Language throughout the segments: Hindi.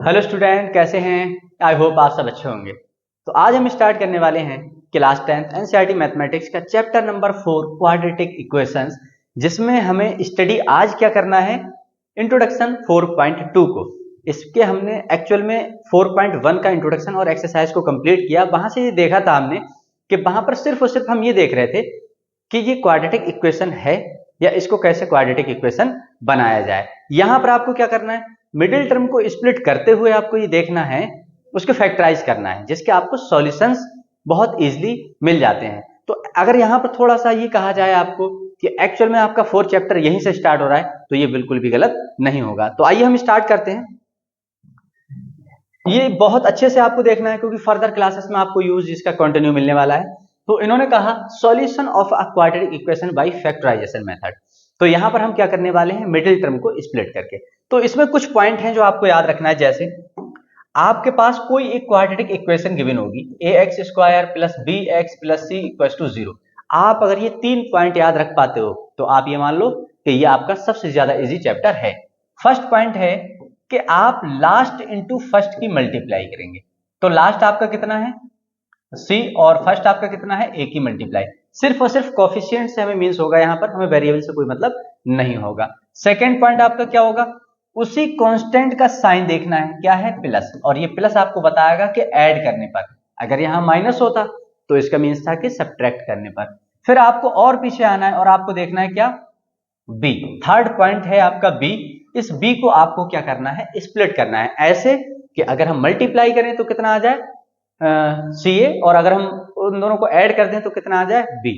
हेलो स्टूडेंट, कैसे हैं? आई होप आप सब अच्छे होंगे। तो आज हम स्टार्ट करने वाले हैं क्लास 10th एनसीईआरटी मैथमेटिक्स का चैप्टर नंबर 4 क्वाड्रेटिक इक्वेशंस, जिसमें हमें स्टडी आज क्या करना है, इंट्रोडक्शन 4.2 को। इसके हमने एक्चुअल में 4.1 का इंट्रोडक्शन और एक्सरसाइज को कंप्लीट किया। वहां से ये देखा था हमने कि वहां पर सिर्फ और सिर्फ हम ये देख रहे थे कि ये क्वाड्रेटिक इक्वेशन है या इसको कैसे क्वाड्रेटिक इक्वेशन बनाया जाए। यहां पर आपको क्या करना है, मिडिल टर्म को स्प्लिट करते हुए आपको ये देखना है, उसको फैक्टराइज करना है, जिसके आपको सॉल्यूशंस बहुत इजीली मिल जाते हैं। तो अगर यहां पर थोड़ा सा ये कहा जाए आपको कि एक्चुअल में आपका 4th चैप्टर यहीं से स्टार्ट हो रहा है, तो ये बिल्कुल भी गलत नहीं होगा। तो आइए हम स्टार्ट करते हैं। ये बहुत अच्छे से आपको देखना है क्योंकि फर्दर क्लासेस में आपको यूज इसका कंटिन्यू मिलने वाला है। तो इन्होंने कहा solution of a quadratic equation by factorization method. तो यहां पर हम क्या करने वाले हैं, मिडिल टर्म को स्प्लिट करके। तो इसमें कुछ पॉइंट हैं जो आपको याद रखना है। जैसे आपके पास कोई एक क्वाड्रेटिक इक्वेशन गिवन होगी, ax square plus bx plus c equals to 0। आप अगर ये 3 पॉइंट याद रख पाते हो तो आप ये मान लो कि ये आपका सबसे ज्यादा इजी चैप्टर है। फर्स्ट पॉइंट है कि आप लास्ट इंटू फर्स्ट की मल्टीप्लाई करेंगे। तो लास्ट आपका कितना है, c, और फर्स्ट आपका कितना है, a की मल्टीप्लाई। सिर्फ और सिर्फ कोफिशिएंट से हमें मीन्स होगा, यहां पर हमें वेरिएबल से कोई मतलब नहीं होगा। सेकेंड पॉइंट आपका क्या होगा, उसी कांस्टेंट का साइन देखना है, क्या है, प्लस। और ये प्लस आपको बताएगा कि ऐड करने पर, अगर यहां माइनस होता तो इसका मीन्स था कि सब्ट्रैक्ट करने पर। फिर आपको और पीछे आना है और आपको देखना है क्या, बी। थर्ड पॉइंट है आपका बी। इस बी को आपको क्या करना है, स्प्लिट करना है, ऐसे कि अगर हम मल्टीप्लाई करें तो कितना आ जाए, सी ए, और अगर हम उन दोनों को ऐड कर दें तो कितना आ जाए, बी।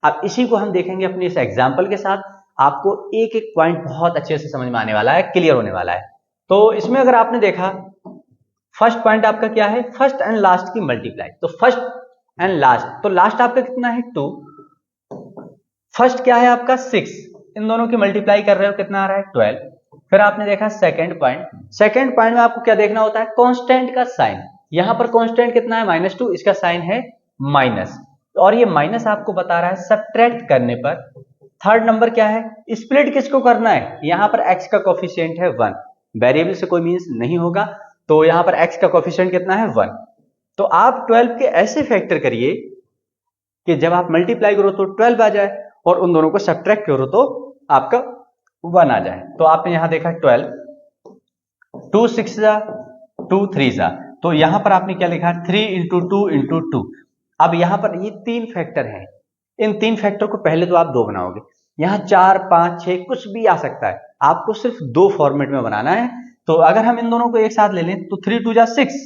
अब इसी को हम देखेंगे अपने इस एग्जाम्पल के साथ। आपको एक एक पॉइंट बहुत अच्छे से समझ में आने वाला है, क्लियर होने वाला है। तो इसमें अगर आपने देखा, फर्स्ट पॉइंट आपका क्या है, फर्स्ट एंड लास्ट की मल्टीप्लाई। तो फर्स्ट एंड लास्ट, तो लास्ट आपका कितना है, 2। फर्स्ट क्या है आपका, 6। इन दोनों की मल्टीप्लाई कर रहे हो, कितना आ रहा है, 12। फिर आपने देखा सेकंड पॉइंट। सेकंड पॉइंट में आपको क्या देखना होता है, कांस्टेंट का साइन। यहां पर कांस्टेंट कितना है, -2, इसका साइन है माइनस, और ये माइनस आपको बता रहा है सब्ट्रैक्ट करने पर। थर्ड नंबर क्या है, स्प्लिट किसको करना है, यहां पर x का कोफिशिएंट है 1, वेरिएबल से कोई मींस नहीं होगा, तो यहां पर x का कोफिशिएंट कितना है, 1। तो आप 12 के ऐसे फैक्टर करिए कि जब आप मल्टीप्लाई करो तो 12 आ जाए, और उन दोनों को सब्ट्रैक्ट करो तो आपका 1 आ जाए। तो आपने यहां देखा 12, 2 6 जा, 2 3 जा, तो यहां पर आपने क्या लिखा, 3 इंटू 2 इंटू 2। अब यहां पर ये 3 फैक्टर हैं, इन 3 फैक्टर को पहले तो आप 2 बनाओगे, यहां 4 5 6 कुछ भी आ सकता है, आपको सिर्फ 2 फॉर्मेट में बनाना है। तो अगर हम इन दोनों को एक साथ ले लें तो 3 2 जा 6,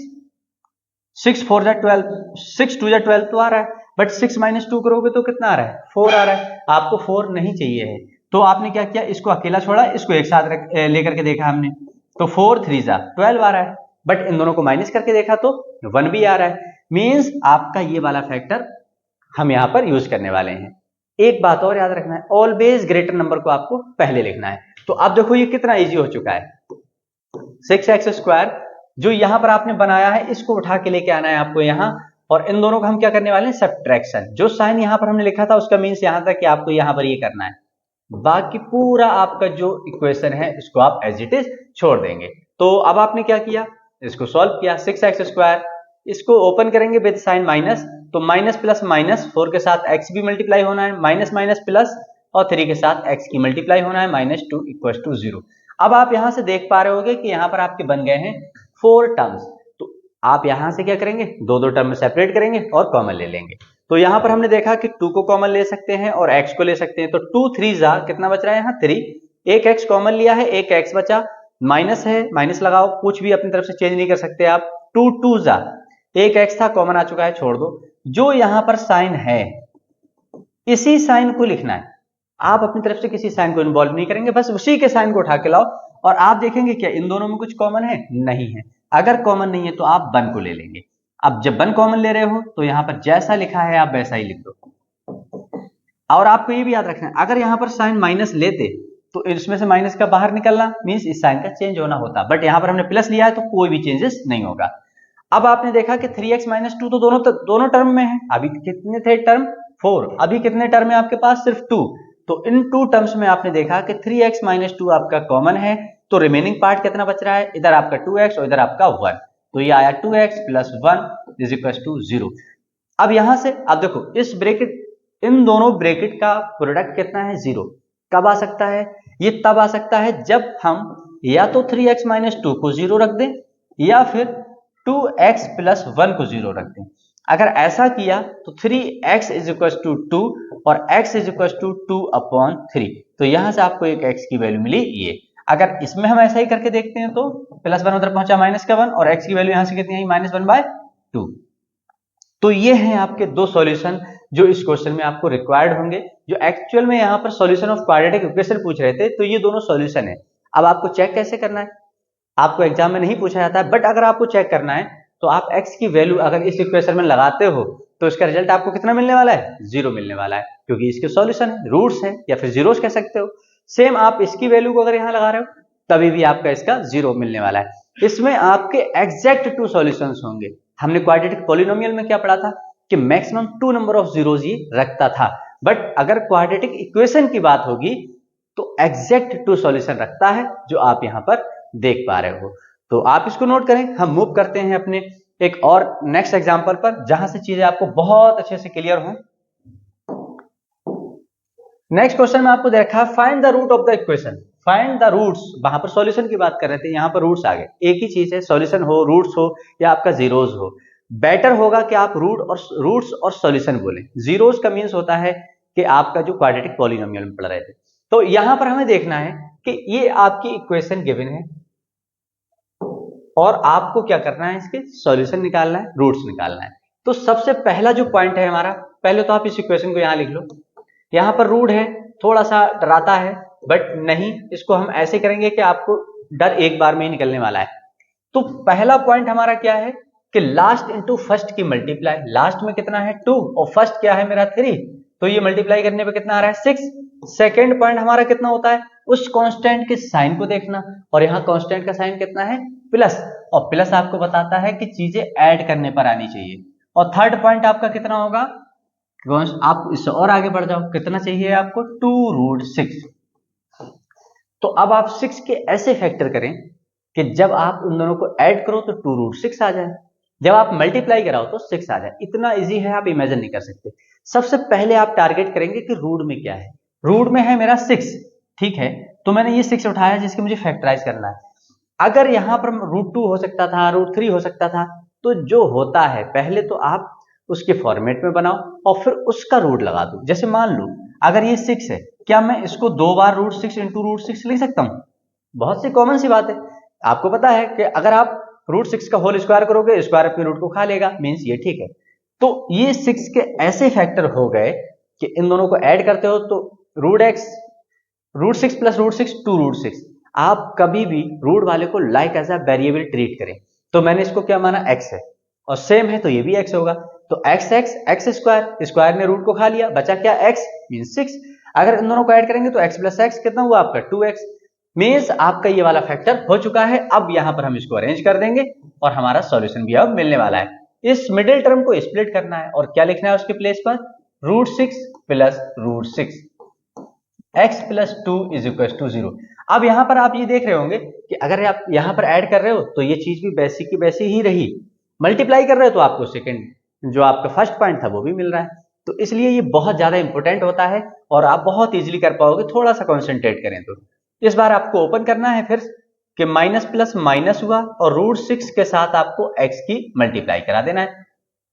6 4 जा 12, 6 2 जा 12 तो आ रहा है, बट 6 माइनस 2 करोगे तो कितना आ रहा है, 4 आ रहा है। आपको 4 नहीं चाहिए है, तो आपने क्या किया, इसको अकेला छोड़ा, इसको एक साथ लेकर के देखा हमने, तो 4 3 जा 12 आ रहा है, बट इन दोनों को माइनस करके देखा तो 1 भी आ रहा है। मींस आपका ये वाला फैक्टर हम यहां पर यूज करने वाले हैं। एक बात और याद रखना है, ऑलवेज ग्रेटर नंबर को आपको पहले लिखना है। तो अब देखो ये कितना इजी हो चुका है, 6x स्क्वायर जो यहां पर आपने बनाया है, इसको उठा के लेके आना है आपको यहां, और इन दोनों का हम क्या करने वाले हैं, सब्ट्रैक्शन। जो साइन यहां पर हमने लिखा था उसका मीन्स यहां तक कि आपको यहां पर ये करना है, बाकी पूरा आपका जो इक्वेशन है इसको आप एज इट इज छोड़ देंगे। तो अब आपने क्या किया, इसको सॉल्व किया, 6x स्क्वायर, इसको ओपन करेंगे विद साइन माइनस, तो माइनस प्लस माइनस, 4 के साथ x भी मल्टीप्लाई होना है, माइनस माइनस प्लस, और 3 के साथ x की मल्टीप्लाई होना है, -2 इक्वल टू 0। अब आप यहां से देख पा रहे होगे कि यहां पर आपके बन गए हैं 4 टर्म्स। तो आप यहां से क्या करेंगे, दो दो टर्म में सेपरेट करेंगे और कॉमन ले लेंगे। तो यहां पर हमने देखा कि 2 को कॉमन ले सकते हैं और x को ले सकते हैं, तो 2 3 जा, कितना बच रहा है यहाँ, 3। एक x कॉमन लिया है, एक x बचा, माइनस है, माइनस लगाओ, कुछ भी अपनी तरफ से चेंज नहीं कर सकते आप। 2 2 जा, एक x था कॉमन आ चुका है, छोड़ दो। जो यहां पर साइन है इसी साइन को लिखना है, आप अपनी तरफ से किसी साइन को इन्वॉल्व नहीं करेंगे, बस उसी के साइन को उठा के लाओ, और आप देखेंगे क्या इन दोनों में कुछ कॉमन है, नहीं है। अगर कॉमन नहीं है तो आप 1 को ले लेंगे। अब जब 1 कॉमन ले रहे हो तो यहां पर जैसा लिखा है आप वैसा ही लिख दो। और आपको ये भी याद रखना है, अगर यहां पर साइन माइनस लेते तो इसमें से माइनस का बाहर निकलना मींस इस साइन का चेंज होना होता, बट यहां पर हमने प्लस लिया है तो कोई भी चेंजेस नहीं होगा। अब आपने देखा कि 3x - 2 तो दोनों टर्म में है, अभी कितने थे टर्म, 4, अभी कितने टर्म है आपके पास, सिर्फ 2। तो इन 2 टर्म्स में आपने देखा कि 3x - 2 आपका कॉमन है, तो रिमेनिंग पार्ट कितना बच रहा है, इधर आपका 2x और इधर आपका 1, तो ये आया 2x + 1 = 0। अब यहां से आप देखो इस ब्रैकेट, इन दोनों ब्रैकेट का प्रोडक्ट कितना है, 0। कब आ सकता है, ये तब आ सकता है जब हम या तो 3x - 2 को 0 रख दें या फिर 2x + 1 को 0 रख दें। अगर ऐसा किया तो 3x = 2 और x = 2/3, तो यहां से आपको एक x की वैल्यू मिली ये। अगर इसमें हम ऐसा ही करके देखते हैं तो +1 उधर पहुंचा -1 और x की वैल्यू यहां से कितनी आई, -1/2। तो ये हैं आपके दो सॉल्यूशन जो इस क्वेश्चन में आपको रिक्वायर्ड होंगे, जो एक्चुअल में यहाँ पर सॉल्यूशन ऑफ क्वाड्रेटिक इक्वेशन पूछ रहे थे, तो ये दोनों सॉल्यूशन है। अब आपको चेक कैसे करना है, आपको एग्जाम में नहीं पूछा जाता है, बट अगर आपको चेक करना है तो आप x की वैल्यू अगर इस इक्वेशन में लगाते हो तो इसका रिजल्ट आपको कितना मिलने वाला है, 0 मिलने वाला है, क्योंकि इसके सॉल्यूशन है, रूट्स है या फिर जीरोस कह सकते हो। सेम आप इसकी वैल्यू को अगर यहाँ लगा रहे हो तभी भी आपका इसका 0 मिलने वाला है। इसमें आपके एग्जैक्ट 2 सॉल्यूशंस होंगे। हमने क्वाड्रेटिक पॉलिनोमियल में क्या पढ़ा था कि मैक्सिमम 2 नंबर ऑफ जीरोस ये रखता था, बट अगर क्वाड्रेटिक इक्वेशन की बात होगी तो एग्जैक्ट 2 सॉल्यूशन रखता है, जो आप यहां पर देख पा रहे हो। तो आप इसको नोट करें। हम मूव करते हैं अपने एक और नेक्स्ट एग्जांपल पर, जहां से चीजें आपको बहुत अच्छे से क्लियर हों। नेक्स्ट क्वेश्चन में आपको देखा find the root of the equation, find the roots. वहां पर सॉल्यूशन की बात कर रहे थे, यहां पर रूट्स आ गए। एक ही चीज है, सॉल्यूशन हो, रूट्स हो या आपका जीरोस हो, बेटर होगा कि आप रूट्स और सॉल्यूशन बोलें। जीरोस का मींस होता है कि आपका जो क्वाड्रेटिक पॉलिनोमियल में पढ़ रहे थे। तो यहां पर हमें देखना है कि ये आपकी इक्वेशन गिवन है और आपको क्या करना है, इसके सॉल्यूशन निकालना है, रूट्स निकालना है। तो सबसे पहला जो पॉइंट है हमारा, पहले तो आप इस इक्वेशन को यहां लिख लो। यहां पर रूट है, थोड़ा सा डराता है, बट नहीं, इसको हम ऐसे करेंगे कि आपको डर एक बार में ही निकलने वाला है। तो पहला पॉइंट हमारा क्या है कि लास्ट इंटू फर्स्ट की मल्टीप्लाई। लास्ट में कितना है 2 और फर्स्ट क्या है मेरा 3, तो ये मल्टीप्लाई करने पे कितना आ रहा है 6। सेकेंड पॉइंट हमारा कितना होता है, उस कांस्टेंट के साइन को देखना, और यहाँ कांस्टेंट का साइन कितना है प्लस, और प्लस आपको बताता है कि चीजें ऐड करने पर आनी चाहिए। और थर्ड पॉइंट आपका कितना होगा, आप इससे और आगे बढ़ जाओ, कितना चाहिए आपको 2√6। तो अब आप 6 के ऐसे फैक्टर करें कि जब आप उन दोनों को ऐड करो तो 2√6 आ जाए, जब आप मल्टीप्लाई कराओ तो 6 आ जाए। इतना इजी है, आप इमेजिन नहीं कर सकते। सबसे पहले आप टारगेट करेंगे कि रूट में क्या है। रूट में है मेरा 6, ठीक है, तो मैंने ये 6 उठाया जिसके मुझे फैक्टराइज करना है। अगर यहां पर √2 हो सकता था, √3 हो सकता था, तो जो होता है पहले तो आप उसके फॉर्मेट में बनाओ और फिर उसका रूट लगा दो। जैसे मान लो अगर ये 6 है, क्या मैं इसको 2 बार √6 इंटू √6 लिख सकता हूं? बहुत सी कॉमन सी बात है। आपको पता है कि अगर आप √6 का होल स्क्वायर करोगे, स्क्वायर अपने रूट को खा लेगा, मींस ये ठीक है। तो ये 6 के ऐसे फैक्टर हो गए कि इन दोनों को ऐड करते हो तो √6 + √6 2√6। आप कभी भी रूट वाले को like as a variable treat करें। तो मैंने इसको क्या माना, x है, और सेम है तो ये भी x होगा। तो x स्क्वायर ने रूट को खा लिया, बचा क्या x मींस 6। अगर इन दोनों को ऐड करेंगे तो x + x कितना हुआ आपका 2x, मींस आपका ये वाला फैक्टर हो चुका है। अब यहां पर हम इसको अरेंज कर देंगे और हमारा सॉल्यूशन भी अब मिलने वाला है। इस मिडिल टर्म को स्प्लिट करना है और क्या लिखना है उसके प्लेस पर, √6 + √6 x + 2 = 0। अब यहां पर आप ये देख रहे होंगे कि अगर आप यहां पर ऐड कर रहे हो तो ये चीज भी वैसी की वैसी ही रही, मल्टीप्लाई कर रहे हो तो आपको सेकंड जो आपका फर्स्ट पॉइंट था वो भी मिल रहा है। तो इसलिए ये बहुत ज्यादा इंपॉर्टेंट होता है और आप बहुत इजीली कर पाओगे, थोड़ा सा कॉन्सेंट्रेट करें तो। इस बार आपको ओपन करना है फिर कि माइनस प्लस माइनस हुआ और √6 के साथ आपको x की मल्टीप्लाई करा देना है,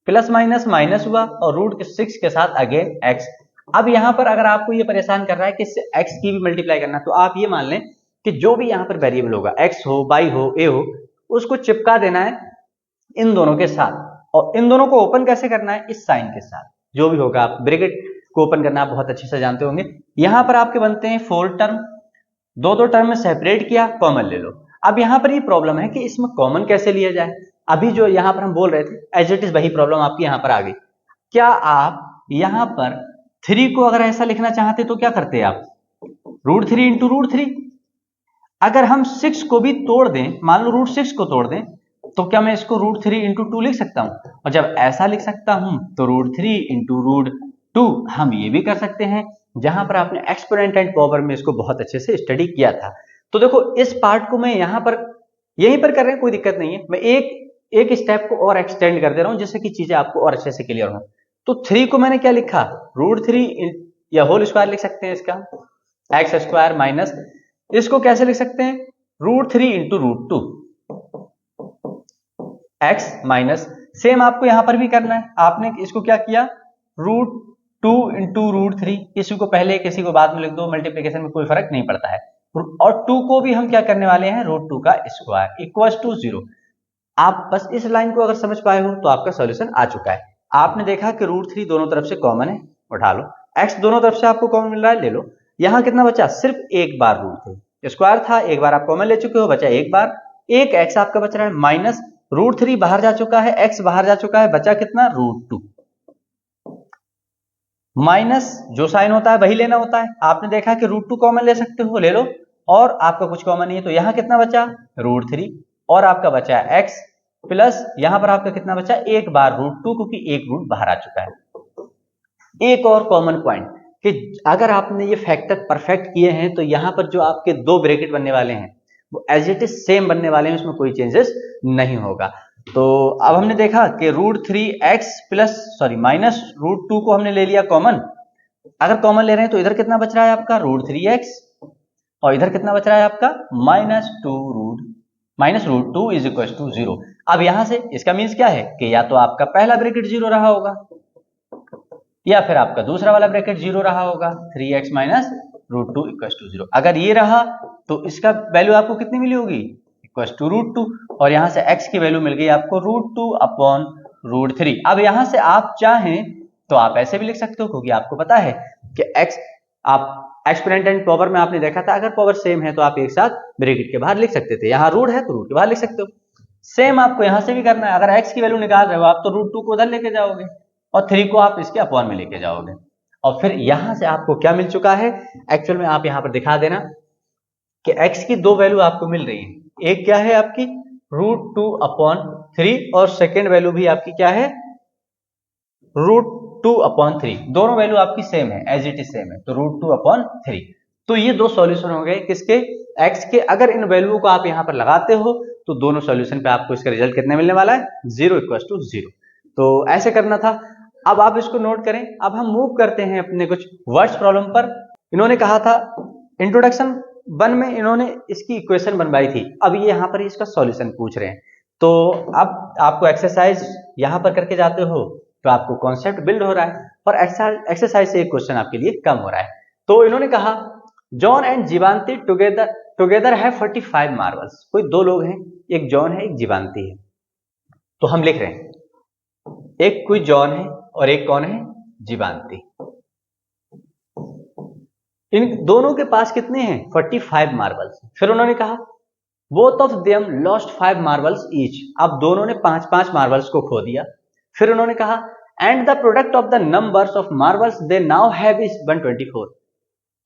प्लस माइनस माइनस हुआ और √6 के साथ अगेन x। अब यहां पर अगर आपको ये परेशान कर रहा है कि इससे x की भी मल्टीप्लाई करना, तो आप ये मान लें कि जो भी यहां पर वेरिएबल होगा, x हो, y हो, a हो, उसको चिपका देना है इन दोनों के साथ। और इन दोनों को ओपन कैसे करना है, इस साइन के साथ। जो भी होगा, आप ब्रैकेट को ओपन करना आप बहुत अच्छे से जानते होंगे। यहां पर आपके बनते हैं 4 टर्म, दो टर्म में सेपरेट किया, कॉमन ले लो। अब यहां पर ये प्रॉब्लम है कि इसमें कॉमन कैसे लिया जाए। अभी जो यहां पर हम बोल रहे थे एज इट इज वही प्रॉब्लम आपकी यहां पर आ गई। क्या आप यहां पर 3 को अगर ऐसा लिखना चाहते तो क्या करते आप, √3 इंटू √3। अगर हम 6 को भी तोड़ दें, मान लो √6 को तोड़ दें, तो क्या मैं इसको √3 इंटू 2 लिख सकता हूं? और जब ऐसा लिख सकता हूं तो √3 इंटू √2 हम ये भी कर सकते हैं, जहां पर आपने एक्सपोनेंट एंड पावर में इसको बहुत अच्छे से स्टडी किया था। तो देखो इस पार्ट को मैं यहां पर यहीं पर कर रहे हैं, कोई दिक्कत नहीं है, मैं एक स्टेप को और एक्सटेंड कर दे रहा हूं जिससे कि चीजें आपको और अच्छे से क्लियर हो। तो 3 को मैंने क्या लिखा, √3 या होल स्क्वायर लिख सकते हैं इसका, एक्स स्क्वायर माइनस, इसको कैसे लिख सकते हैं, √3 इंटू √2 एक्स माइनस। सेम आपको यहां पर भी करना है, आपने इसको क्या किया, √2 इंटू √3, किसी को पहले किसी को बाद में लिख दो, मल्टीप्लीकेशन में कोई फर्क नहीं पड़ता है। और 2 को भी हम क्या करने वाले हैं, √2 का स्क्वायर इक्वल टू 0। आप बस इस लाइन को अगर समझ पाए हो तो आपका सॉल्यूशन आ चुका है। आपने देखा कि √3 दोनों तरफ से कॉमन है, उठा लो, एक्स दोनों तरफ से आपको कॉमन मिल रहा है, ले लो। यहां कितना बचा, सिर्फ एक बार √3 स्क्वायर था, एक बार आप कॉमन ले चुके हो, बचा एक बार, एक एक्स आपका बच रहा है, माइनस √3 बाहर जा चुका है, एक्स बाहर जा चुका है, बचा कितना, √2 माइनस जो साइन होता है वही लेना होता है। आपने देखा कि √2 कॉमन ले सकते हो, ले लो, और आपका कुछ कॉमन नहीं है तो यहां कितना बचा, √3, और आपका बचा है एक्स, प्लस यहां पर आपका कितना बचा, एक बार √2, क्योंकि एक रूट बाहर आ चुका है। एक और कॉमन पॉइंट कि अगर आपने ये फैक्टर परफेक्ट किए हैं तो यहां पर जो आपके दो ब्रैकेट बनने वाले हैं वो एज इट इज सेम बनने वाले हैं, उसमें कोई चेंजेस नहीं होगा। तो अब हमने देखा कि √3x प्लस माइनस √2 को हमने ले लिया कॉमन। अगर कॉमन ले रहे हैं तो इधर कितना बच रहा है आपका, √3x, और इधर कितना बच रहा है आपका, -√2 इज इक्वल टू 0। अब यहां से इसका मीन्स क्या है कि या तो आपका पहला ब्रैकेट 0 रहा होगा या फिर आपका दूसरा वाला ब्रैकेट 0 रहा होगा, 3x माइनस √2 इक्वल टू 0। अगर ये रहा तो इसका वैल्यू आपको कितनी मिली होगी, इक्वल टू √2, और यहां से x की वैल्यू मिल गई आपको √2 अपॉन √3। अब यहां से आप चाहें तो आप ऐसे भी लिख सकते हो, क्योंकि आपको पता है कि x, आप एक्सपोनेंट एंड पावर में आपने देखा था, अगर पावर सेम है तो आप एक साथ ब्रैकेट के बाहर लिख सकते थे, यहां रूट है तो रूट के बाहर लिख सकते हो। सेम आपको यहां से भी करना है, अगर x की वैल्यू निकाल रहे हो आप तो √2 को उधर लेके जाओगे और 3 को आप इसके अपॉन में लेके जाओगे, और फिर यहां से आपको क्या मिल चुका है, एक्चुअल में आप यहां पर दिखा देना कि x की दो वैल्यू आपको मिल रही है, एक क्या है आपकी √2 अपॉन 3, और सेकेंड वैल्यू भी आपकी क्या है, √2 अपॉन 3, दोनों वैल्यू आपकी सेम है, एज इट इज सेम है, तो √2 अपॉन 3। तो ये दो सॉल्यूशन हो गए किसके, x के। अगर इन वैल्यू को आप यहां पर लगाते हो तो दोनों सॉल्यूशन पे आपको इसका रिजल्ट कितने मिलने वाला है, 0 इक्वल टू 0। तो ऐसे करना था। अब आप इसको नोट करें। अब हम मूव करते हैं अपने कुछ वर्ड्स प्रॉब्लम पर। इन्होंने कहा था इंट्रोडक्शन 1 में इन्होंने इसकी इक्वेशन बनवाई थी, अब ये यहां पर इसका सॉल्यूशन पूछ रहे हैं। तो अब आपको एक्सरसाइज यहां पर करके जाते हो तो आपको कॉन्सेप्ट बिल्ड हो रहा है, और एक्सरसाइज से एक क्वेश्चन आपके लिए कम हो रहा है। तो इन्होंने कहा जॉन एंड जीवांती टुगेदर है 45 मार्बल्स। कोई दो लोग हैं, एक जॉन है एक जीवांती है, तो हम लिख रहे हैं एक कोई जॉन है और एक कौन है, जीवांती। इन दोनों के पास कितने हैं, 45 मार्बल्स। फिर उन्होंने कहा both of them lost 5 marbles each. अब दोनों ने 5-5 मार्बल्स को खो दिया। फिर उन्होंने कहा and the product of the numbers of marbles they now have is 124।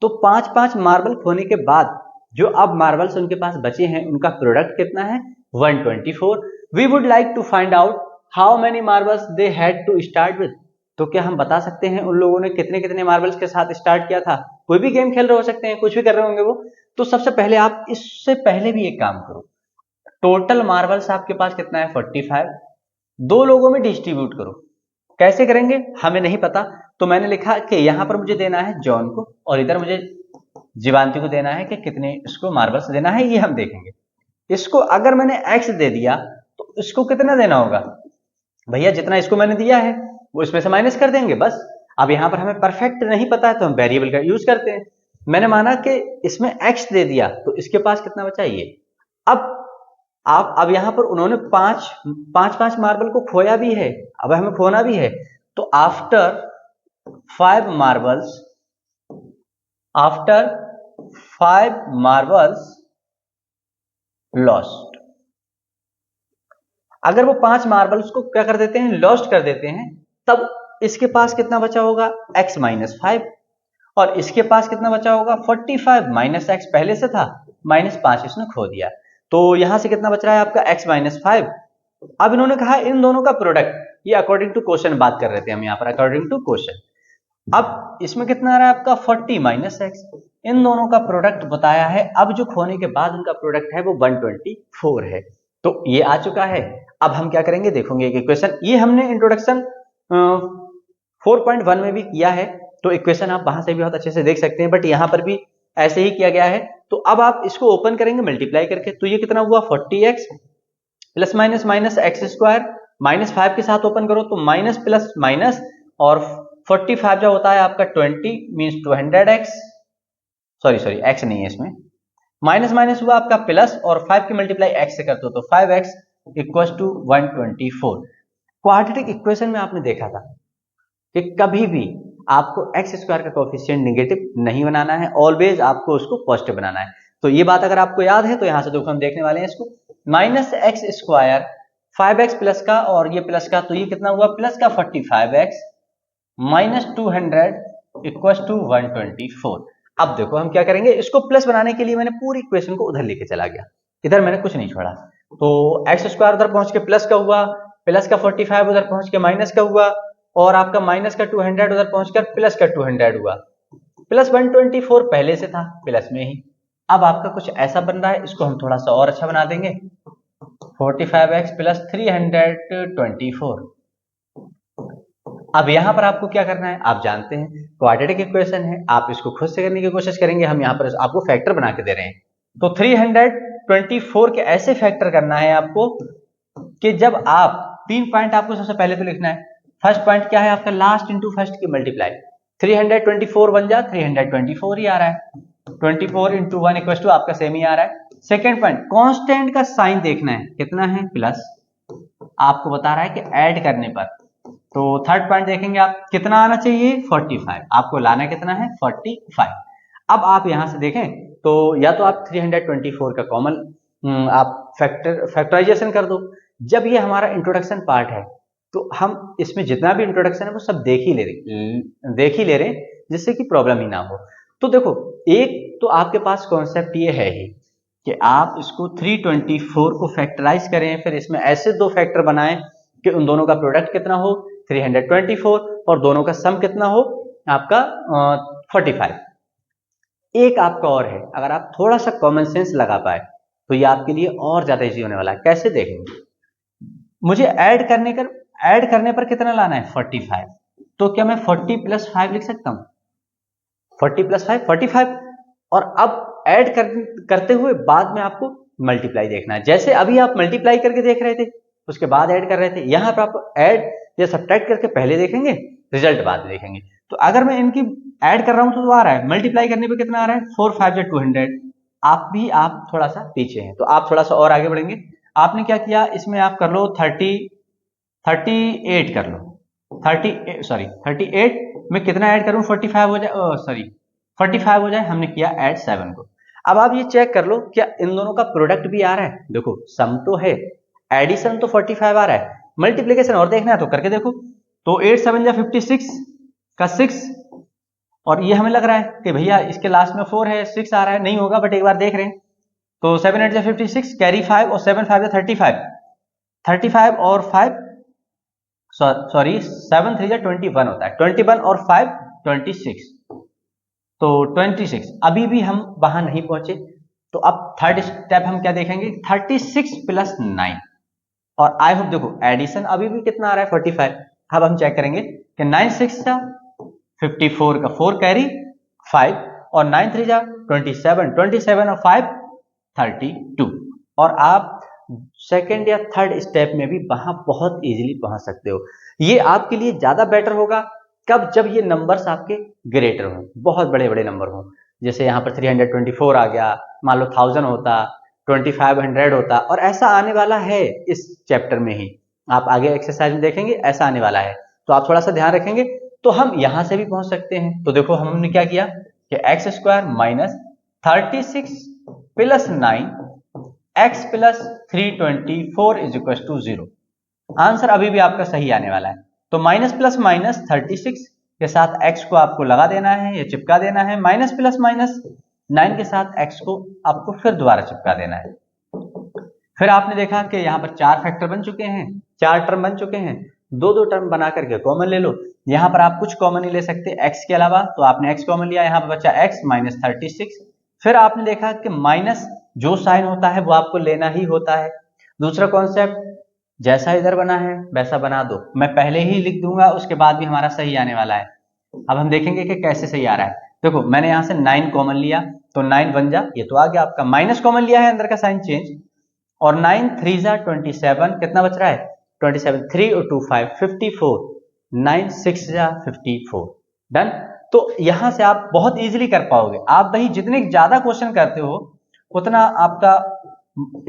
तो 5-5 मार्बल खोने के बाद जो अब मार्बल्स उनके पास बचे हैं उनका प्रोडक्ट कितना है, 124। We would like to find out how many marbles they had to start with. तो क्या हम बता सकते हैं उन लोगों ने कितने कितने मार्बल्स के साथ स्टार्ट किया था। कोई भी गेम खेल रहे हो सकते हैं, कुछ भी कर रहे होंगे वो। तो सबसे पहले आप इससे पहले भी एक काम करो, टोटल मार्बल्स आपके पास कितना है, 45, दो लोगों में डिस्ट्रीब्यूट करो। कैसे करेंगे हमें नहीं पता, तो मैंने लिखा कि यहां पर मुझे देना है जॉन को और इधर मुझे जीवांती को देना है कि कितने इसको मार्बल्स देना है, ये हम देखेंगे। इसको अगर मैंने एक्स दे दिया तो इसको कितना देना होगा, भैया जितना इसको मैंने दिया है वो इसमें से माइनस कर देंगे बस। अब यहां पर हमें परफेक्ट नहीं पता है तो हम वेरिएबल का यूज करते हैं। मैंने माना कि इसमें एक्स दे दिया तो इसके पास कितना बचा, ये। अब यहां पर उन्होंने पांच मार्बल को खोया भी है, अब हमें खोना भी है। तो आफ्टर 5 मार्बल्स लॉस्ट, अगर वो 5 मार्बल्स को क्या कर देते हैं, लॉस्ट कर देते हैं, तब इसके पास कितना बचा होगा, x माइनस 5, और इसके पास कितना बचा होगा, 45 माइनस एक्स पहले से था, -5 इसने खो दिया। तो यहां से कितना बच रहा है आपका x माइनस 5। अब इन्होंने कहा इन दोनों का प्रोडक्ट, ये अकॉर्डिंग टू क्वेश्चन बात कर रहे थे हम यहां पर, अकॉर्डिंग टू क्वेश्चन। अब इसमें कितना आ रहा है आपका 40 माइनस एक्स, इन दोनों का प्रोडक्ट बताया है। अब जो खोने के बाद उनका प्रोडक्ट है वो 124 है। तो ये आ चुका है। अब हम क्या करेंगे, देखोगे एक इक्वेशन, ये हमने इंट्रोडक्शन 4.1 में भी किया है, तो इक्वेशन आप वहां से भी बहुत अच्छे से देख सकते हैं, बट यहां पर भी ऐसे ही किया गया है। तो अब आप इसको ओपन करेंगे मल्टीप्लाई करके, तो ये कितना हुआ 40x plus minus minus x square, -5 के साथ ओपन करो तो माइनस प्लस माइनस, और 45 जो होता है आपका 20 मीन्स 200x, सॉरी x नहीं है इसमें, माइनस माइनस हुआ आपका प्लस, और 5 की मल्टीप्लाई x से करते हो तो 5x equal to 124। Quadratic equation में आपने देखा था कि कभी भी आपको एक्स स्क्वायर का कोएफिशिएंट नेगेटिव नहीं बनाना है, ऑलवेज आपको उसको पॉजिटिव बनाना है। तो ये बात अगर आपको याद है तो यहां से देखो हम देखने वाले हैं इसको, minus x square 5x plus का, और ये प्लस का, तो ये कितना हुआ प्लस का 45x माइनस 200 इक्वल टू 124। अब देखो हम क्या करेंगे, इसको प्लस बनाने के लिए मैंने पूरी इक्वेशन को उधर लेके चला गया, इधर मैंने कुछ नहीं छोड़ा। तो एक्स स्क्वायर उधर पहुंच के प्लस का हुआ, प्लस का 45 उधर पहुंच के माइनस का हुआ, और आपका माइनस का 200 उधर पहुंचकर प्लस का 200 हुआ, प्लस 124 पहले से था प्लस में ही। अब आपका कुछ ऐसा बन रहा है, इसको हम थोड़ा सा और अच्छा बना देंगे, 45x प्लस 324। अब यहां पर आपको क्या करना है, आप जानते हैं क्वाड्रेटिक इक्वेशन है, आप इसको खुद से करने की कोशिश करेंगे, हम यहां पर आपको फैक्टर बना के दे रहे हैं। तो 324 के ऐसे फैक्टर करना है आपको कि जब आप 3 पॉइंट आपको सबसे पहले तो लिखना है। फर्स्ट पॉइंट क्या है आपका, लास्ट इंटू फर्स्ट की मल्टीप्लाई, 324 बन जा 324 ही आ रहा है, 24 इंटू 1 इक्वल टू आपका सेम ही आ रहा है। सेकेंड पॉइंट, कांस्टेंट का साइन देखना है, कितना है प्लस, आपको बता रहा है कि ऐड करने पर। तो थर्ड पॉइंट देखेंगे आप, कितना आना चाहिए 45, आपको लाना कितना है 45। अब आप यहां से देखें तो या तो आप 324 का कॉमन आप फैक्टराइजेशन कर दो। जब ये हमारा इंट्रोडक्शन पार्ट है तो हम इसमें जितना भी इंट्रोडक्शन है वो सब देख ही ले रहे जिससे कि प्रॉब्लम ही ना हो। तो देखो, एक तो आपके पास कॉन्सेप्ट ये है ही कि आप इसको 324 को फैक्टराइज करें, फिर इसमें ऐसे दो फैक्टर बनाएं कि उन दोनों का प्रोडक्ट कितना हो 324, और दोनों का सम कितना हो आपका 45। एक आपका और है, अगर आप थोड़ा सा कॉमन सेंस लगा पाए तो ये आपके लिए और ज्यादा इजी होने वाला है। कैसे देखेंगे, मुझे ऐड करने पर कितना लाना है 45, तो क्या मैं 40 प्लस 5 लिख सकता हूं, 40 प्लस 5 45, और अब ऐड करते हुए बाद में आपको मल्टीप्लाई देखना है। जैसे अभी आप मल्टीप्लाई करके देख रहे थे उसके बाद ऐड कर रहे थे, यहां पर आप ऐड या सब्ट्रैक्ट करके पहले देखेंगे, रिजल्ट बाद में देखेंगे। तो अगर मैं इनकी ऐड कर रहा हूं तो आ रहा है, मल्टीप्लाई करने पे कितना आ रहा है 4 5 या 200। आप थोड़ा सा पीछे हैं, तो आप थोड़ा सा और आगे बढ़ेंगे। आपने क्या किया, इसमें आप कर लो 38 कर लो, 38 में कितना ऐड करूं 45 हो जाए, सॉरी 45 हो जाए, हमने किया ऐड 7 को। अब आप ये चेक कर लो क्या इन दोनों का प्रोडक्ट भी आ रहा है, देखो सम तो है, एडिशन तो 45 आ रहा है, मल्टीप्लीकेशन और देखना है तो करके देखो। तो 8 7 या 56 का 6, और ये हमें लग रहा है कि भैया इसके लास्ट में 4 है, 6 आ रहा है, नहीं होगा बट एक बार देख रहे हैं। तो 7 8 या 56 कैरी 5, और 7 5 या 35 और 5 सॉरी 7 3 या 21 होता है, 21 और 5 26, तो 26। अभी भी हम वहां नहीं पहुंचे, तो अब थर्ड स्टेप हम क्या देखेंगे 36 प्लस 9, और आई होप देखो एडिशन अभी भी कितना आ रहा है 45। अब हम चेक करेंगे कि 9 6 का 54 का 4 कैरी 5, और 9 3 जा 27 और 5 32, और आप सेकेंड या थर्ड स्टेप में भी वहां बहुत इजीली पहुंच सकते हो। ये आपके लिए ज्यादा बेटर होगा कब, जब ये नंबर्स आपके ग्रेटर हों, बहुत बड़े बड़े नंबर हों। जैसे यहाँ पर 324 आ गया, मान लो 1000 होता, 2500 होता, और ऐसा आने वाला है इस चैप्टर में ही, आप आगे एक्सरसाइज में देखेंगे ऐसा आने वाला है, तो आप थोड़ा सा ध्यान रखेंगे तो हम यहां से भी पहुंच सकते हैं। तो देखो हमने क्या किया कि x square minus 36 plus 9 x plus 324 is equal to 0। Answer अभी भी आपका सही आने वाला है। तो माइनस प्लस माइनस 36 के साथ x को आपको लगा देना है या चिपका देना है, माइनस प्लस माइनस 9 के साथ x को आपको फिर दोबारा चिपका देना है। फिर आपने देखा कि यहाँ पर 4 फैक्टर बन चुके हैं, 4 टर्म बन चुके हैं, दो दो टर्म बना करके कॉमन ले लो। यहाँ पर आप कुछ कॉमन नहीं ले सकते x के अलावा, तो आपने x कॉमन लिया, यहाँ पर बचा x माइनस 36। फिर आपने देखा कि माइनस जो साइन होता है वो आपको लेना ही होता है। दूसरा कॉन्सेप्ट, जैसा इधर बना है वैसा बना दो, मैं पहले ही लिख दूंगा, उसके बाद भी हमारा सही आने वाला है। अब हम देखेंगे कि कैसे सही आ रहा है। देखो मैंने यहाँ से 9 कॉमन लिया, तो 9 बन जा, ये तो आ गया आपका। माइनस कॉमन लिया है, अंदर का साइन चेंज, और 9 3 जा 27, कितना बच रहा है 27, 3 और 2 5, 54, 9 6 जा 54, डन। तो यहां से आप बहुत इजीली कर पाओगे। आप भाई जितने ज्यादा क्वेश्चन करते हो उतना आपका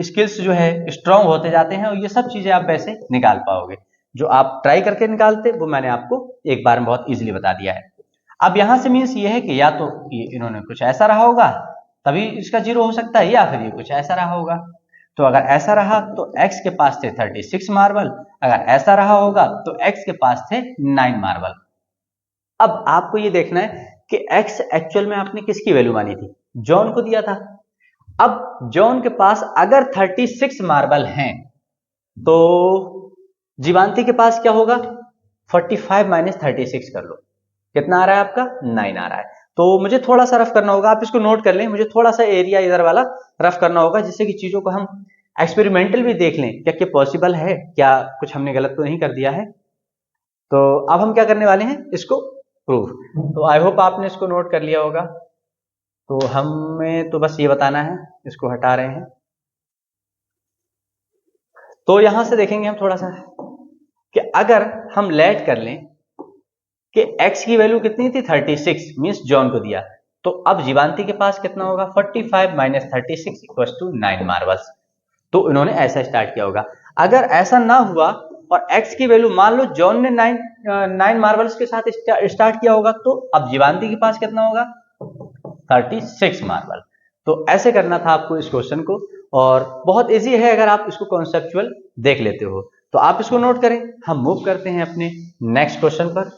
स्किल्स जो है स्ट्रांग होते जाते हैं, और ये सब चीजें आप वैसे निकाल पाओगे। जो आप ट्राई करके निकालते वो मैंने आपको एक बार में बहुत इजीली बता दिया है। अब यहां से मीन्स ये है कि या तो ये इन्होंने कुछ ऐसा रहा होगा तभी इसका 0 हो सकता है, या फिर ये कुछ ऐसा रहा होगा। तो अगर ऐसा रहा तो x के पास थे 36 मार्बल, अगर ऐसा रहा होगा तो x के पास थे 9 मार्बल। अब आपको ये देखना है कि x एक्चुअल में आपने किसकी वैल्यू मानी थी, जॉन को दिया था। अब जॉन के पास अगर 36 मार्बल हैं तो जीवांती के पास क्या होगा, 45 माइनस 36 कर लो, कितना आ रहा है आपका 9 आ रहा है। तो मुझे थोड़ा सा रफ करना होगा, आप इसको नोट कर लें, मुझे थोड़ा सा एरिया इधर वाला रफ करना होगा, जिससे कि चीजों को हम एक्सपेरिमेंटल भी देख लें, क्या क्या पॉसिबल है, क्या कुछ हमने गलत तो नहीं कर दिया है। तो अब हम क्या करने वाले हैं, इसको प्रूफ। तो आई होप आपने इसको नोट कर लिया होगा। तो हमें तो बस ये बताना है, इसको हटा रहे हैं। तो यहां से देखेंगे हम थोड़ा सा कि अगर हम लेट कर लें कि x की वैल्यू कितनी थी 36, मींस जॉन को दिया, तो अब जीवांती के पास कितना होगा 45 माइनस 36 इक्वल टू 9 मार्बल्स। तो इन्होंने ऐसा स्टार्ट किया होगा। अगर ऐसा ना हुआ और x की वैल्यू मान लो जॉन ने 9 मार्बल्स के साथ स्टार्ट किया होगा, तो अब जीवांती के पास कितना होगा 36 मार्बल। तो ऐसे करना था आपको इस क्वेश्चन को, और बहुत इजी है अगर आप इसको कॉन्सेप्चुअल देख लेते हो। तो आप इसको नोट करें, हम मूव करते हैं अपने नेक्स्ट क्वेश्चन पर।